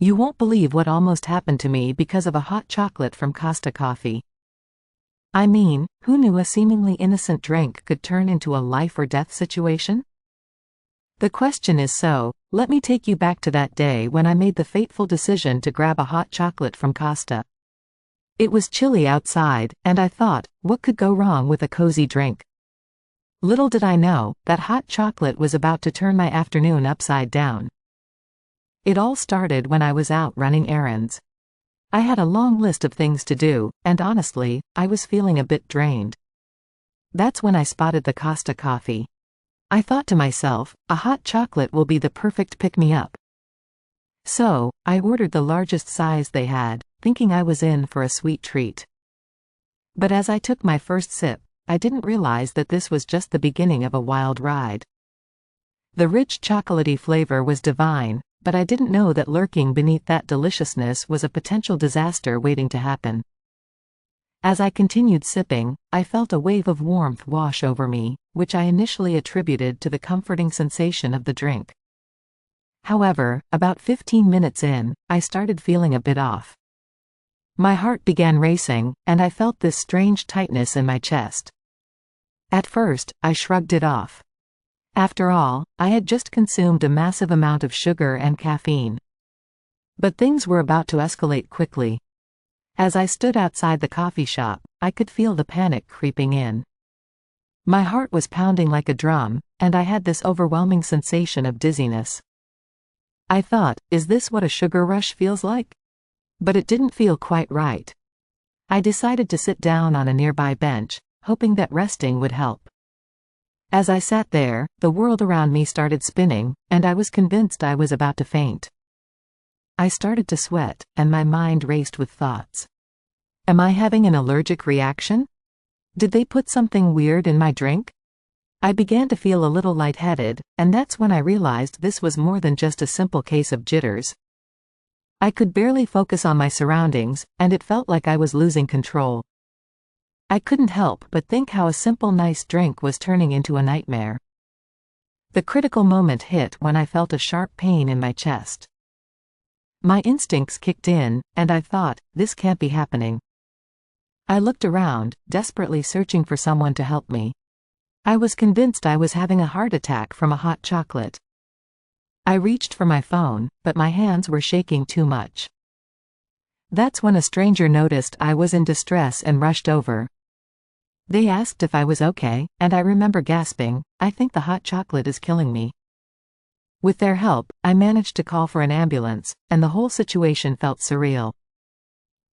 You won't believe what almost happened to me because of a hot chocolate from Costa Coffee. I mean, who knew a seemingly innocent drink could turn into a life or death situation? The question is let me take you back to that day when I made the fateful decision to grab a hot chocolate from Costa. It was chilly outside, and I thought, what could go wrong with a cozy drink? Little did I know, that hot chocolate was about to turn my afternoon upside down. It all started when I was out running errands. I had a long list of things to do, and honestly, I was feeling a bit drained. That's when I spotted the Costa Coffee. I thought to myself, a hot chocolate will be the perfect pick-me-up. So, I ordered the largest size they had, thinking I was in for a sweet treat. But as I took my first sip, I didn't realize that this was just the beginning of a wild ride. The rich chocolatey flavor was divine, but I didn't know that lurking beneath that deliciousness was a potential disaster waiting to happen. As I continued sipping, I felt a wave of warmth wash over me, which I initially attributed to the comforting sensation of the drink. However, about 15 minutes in, I started feeling a bit off. My heart began racing, and I felt this strange tightness in my chest. At first, I shrugged it off. After all, I had just consumed a massive amount of sugar and caffeine. But things were about to escalate quickly. As I stood outside the coffee shop, I could feel the panic creeping in. My heart was pounding like a drum, and I had this overwhelming sensation of dizziness. I thought, is this what a sugar rush feels like? But it didn't feel quite right. I decided to sit down on a nearby bench, hoping that resting would help. As I sat there, the world around me started spinning, and I was convinced I was about to faint. I started to sweat, and my mind raced with thoughts. Am I having an allergic reaction? Did they put something weird in my drink? I began to feel a little lightheaded, and that's when I realized this was more than just a simple case of jitters. I could barely focus on my surroundings, and it felt like I was losing control. I couldn't help but think how a simple nice drink was turning into a nightmare. The critical moment hit when I felt a sharp pain in my chest. My instincts kicked in, and I thought, this can't be happening. I looked around, desperately searching for someone to help me. I was convinced I was having a heart attack from a hot chocolate. I reached for my phone, but my hands were shaking too much. That's when a stranger noticed I was in distress and rushed over. They asked if I was okay, and I remember gasping, I think the hot chocolate is killing me. With their help, I managed to call for an ambulance, and the whole situation felt surreal.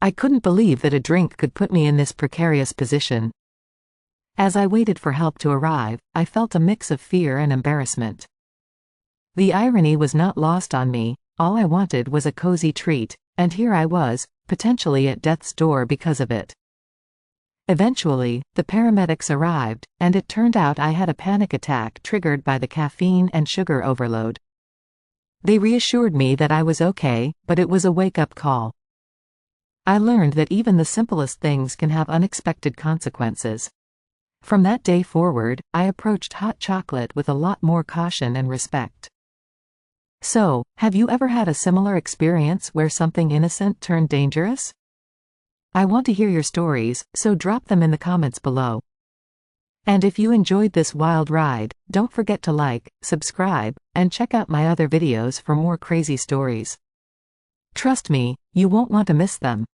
I couldn't believe that a drink could put me in this precarious position. As I waited for help to arrive, I felt a mix of fear and embarrassment. The irony was not lost on me. All I wanted was a cozy treat, and here I was, potentially at death's door because of it. Eventually, the paramedics arrived, and it turned out I had a panic attack triggered by the caffeine and sugar overload. They reassured me that I was okay, but it was a wake-up call. I learned that even the simplest things can have unexpected consequences. From that day forward, I approached hot chocolate with a lot more caution and respect. So, have you ever had a similar experience where something innocent turned dangerous? I want to hear your stories, so drop them in the comments below. And if you enjoyed this wild ride, don't forget to like, subscribe, and check out my other videos for more crazy stories. Trust me, you won't want to miss them.